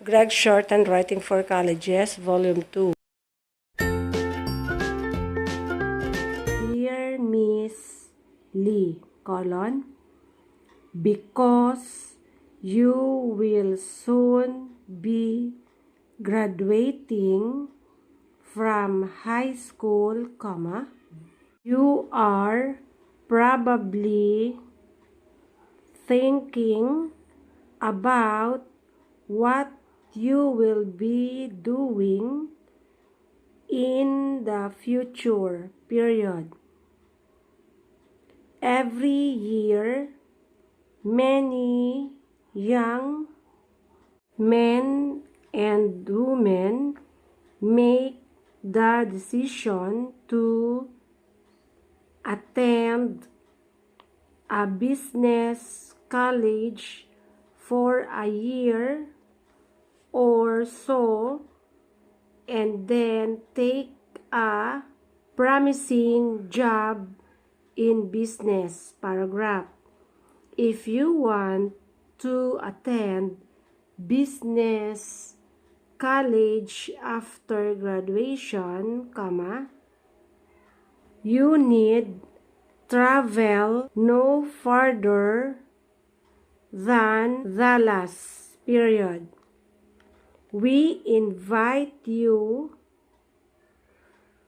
Gregg Shorthand Writing for Colleges, Volume 2. Dear Miss Lee, because you will soon be graduating from high school, you are probably thinking about what you will be doing in the future, Every year, many young men and women make the decision to attend a business college for a year or so and then take a promising job in business, If you want to attend business college after graduation, you need travel no further than Dallas, We invite you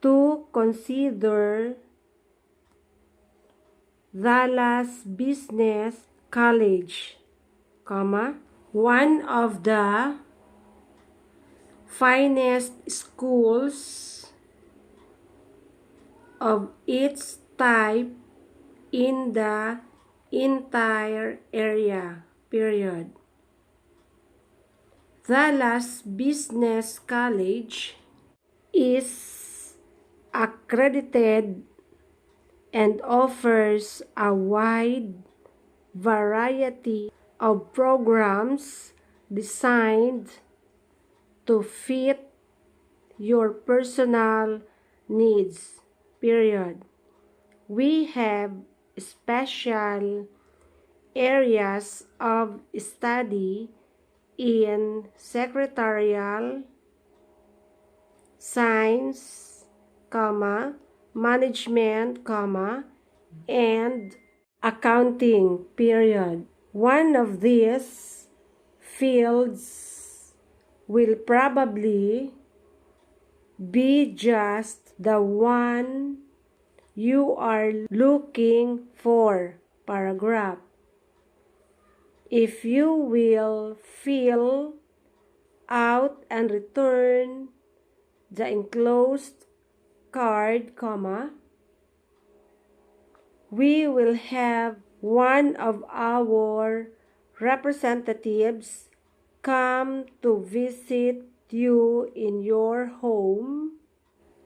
to consider Dallas Business College, one of the finest schools of its type in the entire area, Dallas Business College is accredited and offers a wide variety of programs designed to fit your personal needs, We have special areas of study in secretarial science, management, and accounting, One of these fields will probably be just the one you are looking for, If you will fill out and return the enclosed card, we will have one of our representatives come to visit you in your home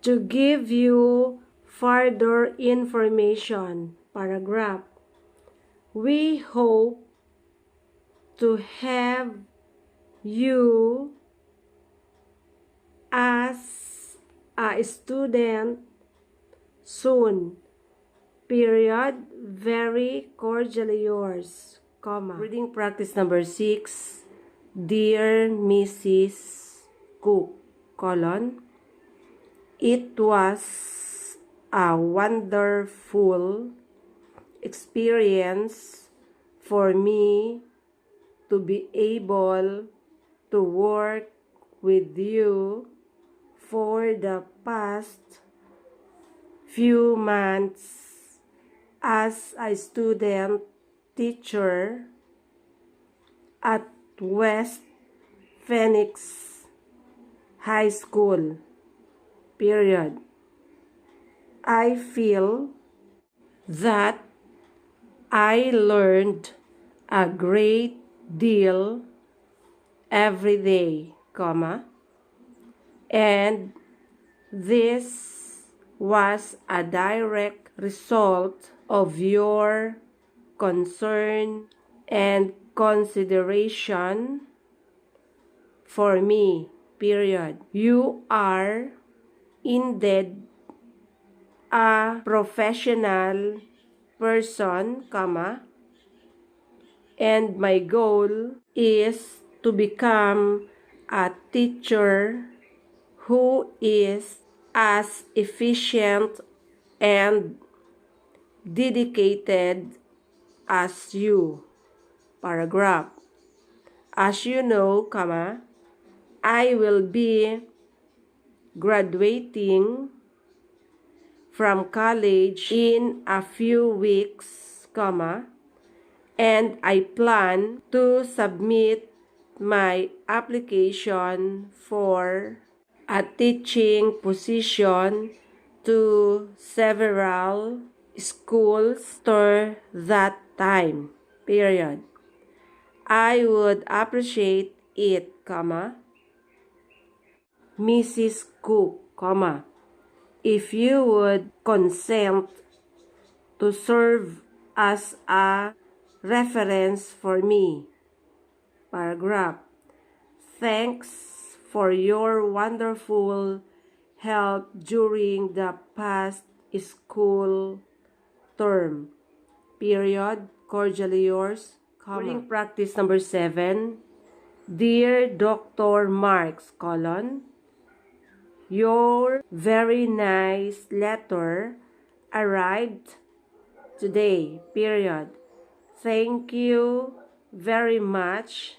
to give you further information, We hope to have you as a student soon, Very cordially yours, Reading practice number 6. Dear Mrs. Cook, It was a wonderful experience for me to be able to work with you for the past few months as a student teacher at West Phoenix High School, I feel that I learned a great deal every day, and this was a direct result of your concern and consideration for me, You are indeed a professional person, and my goal is to become a teacher who is as efficient and dedicated as you. Paragraph. As you know, I will be graduating from college in a few weeks, and I plan to submit my application for a teaching position to several schools after that time, period. I would appreciate it, Mrs. Cook, if you would consent to serve as a reference for me. Paragraph. Thanks for your wonderful help during the past school term. Period. Cordially yours, Reading practice number 7. Dear Dr. Marks, your very nice letter arrived today, period. Thank you very much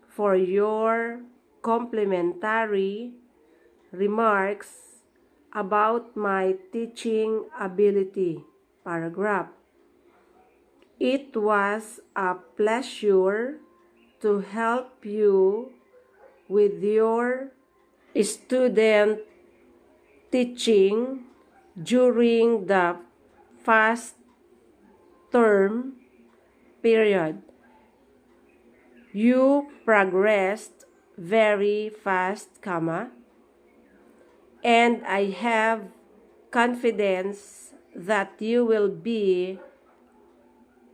for your complimentary remarks about my teaching ability. Paragraph. It was a pleasure to help you with your student teaching during the past term, period. You progressed very fast, and I have confidence that you will be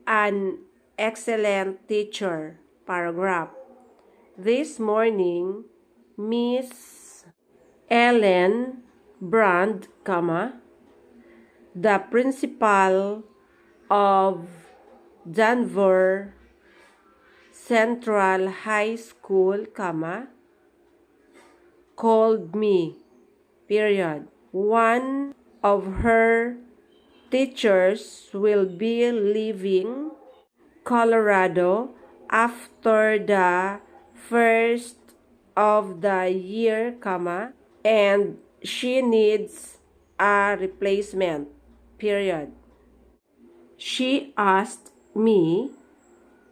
an excellent teacher. Paragraph. This morning, Miss Ellen Brand, the principal of Denver Central High School, called me, period. One of her teachers will be leaving Colorado after the first of the year, and she needs a replacement, period. She asked me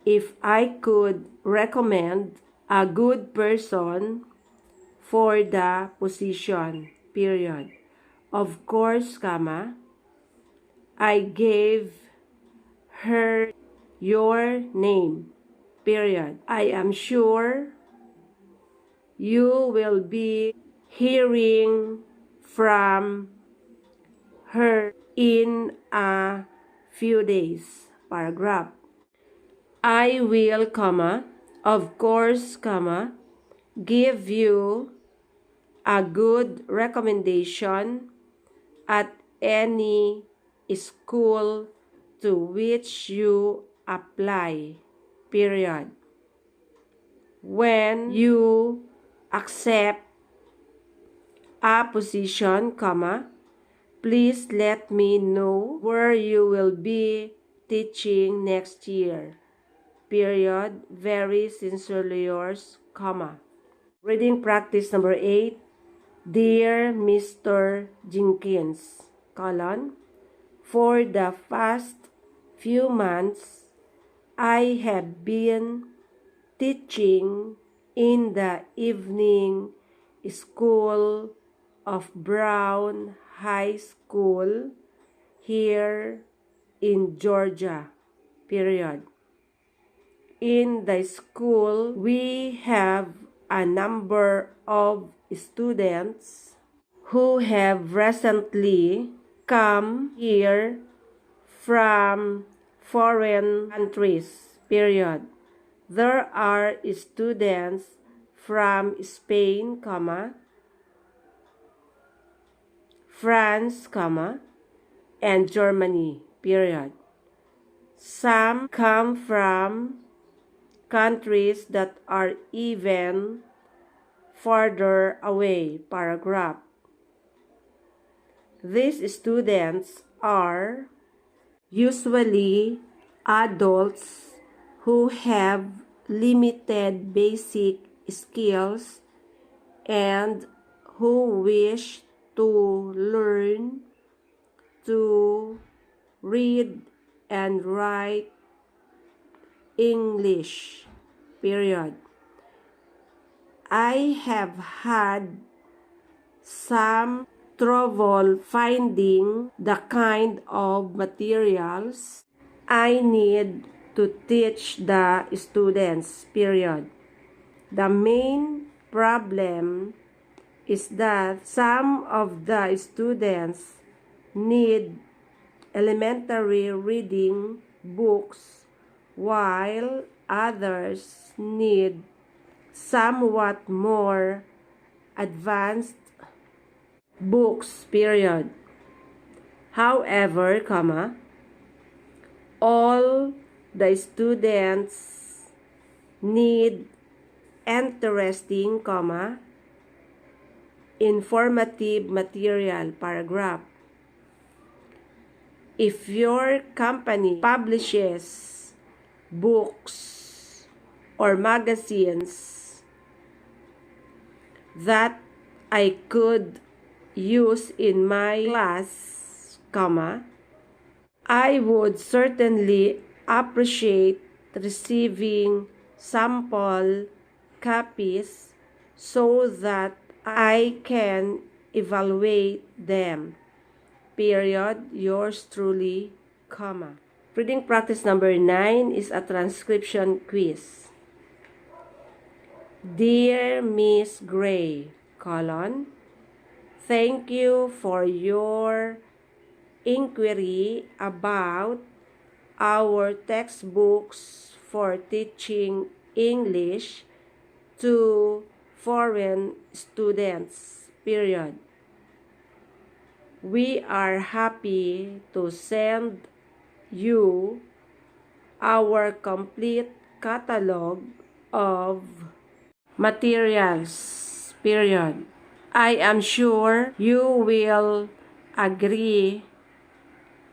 if I could recommend a good person for the position, period. Of course, I gave her your name, period. I am sure you will be hearing from her in a few days. Paragraph. I will, of course, give you a good recommendation at any school to which you apply, period. When you accept a position, please let me know where you will be teaching next year, period. Very sincerely yours, Reading practice number 8. Dear Mr. Jenkins, for the past few months, I have been teaching in the evening school of Brown High School here in Georgia, period. In the school, we have a number of students who have recently come here from foreign countries, period. There are students from Spain, France, and Germany, period. Some come from countries that are even farther away paragraph. These students are usually adults who have limited basic skills and who wish to learn to read and write English, period. I have had some trouble finding the kind of materials I need to teach the students, period. The main problem is that some of the students need elementary reading books while others need somewhat more advanced books, period. However, all the students need interesting, informative material, paragraph. If your company publishes books or magazines that I could use in my class, I would certainly appreciate receiving sample copies so that I can evaluate them, period. Yours truly, Reading practice number 9 is a transcription quiz. Dear Miss Gray, thank you for your inquiry about our textbooks for teaching English to foreign students, period. We are happy to send you our complete catalog of materials, period. I am sure you will agree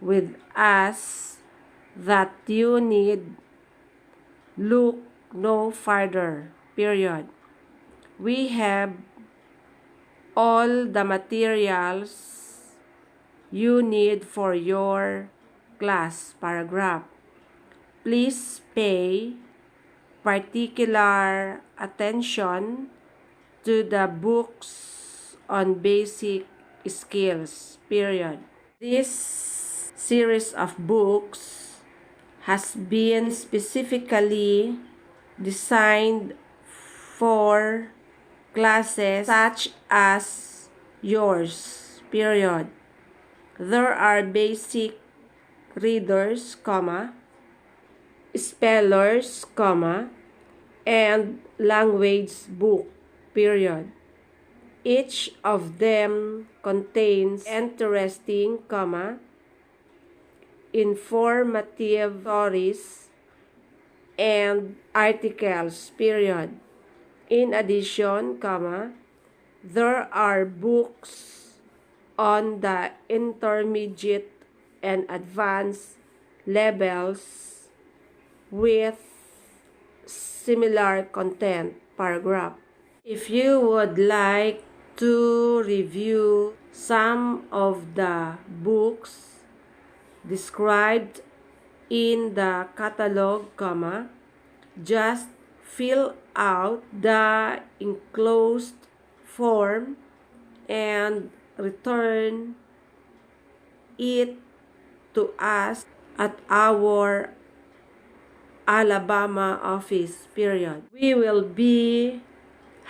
with us that you need look no further, period. We have all the materials you need for your class, paragraph. Please pay particular attention to the books on basic skills, period. This series of books has been specifically designed for classes such as yours, period. There are basic readers, spellers, and language book, period. Each of them contains interesting, informative stories and articles, period. In addition, there are books on the intermediate and advanced levels with similar content, paragraph. If you would like to review some of the books described in the catalog, just fill out the enclosed form and return it to us at our Alabama office, period. We will be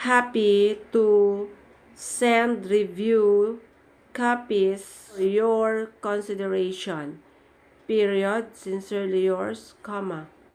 happy to send review copies for your consideration, period. Sincerely yours,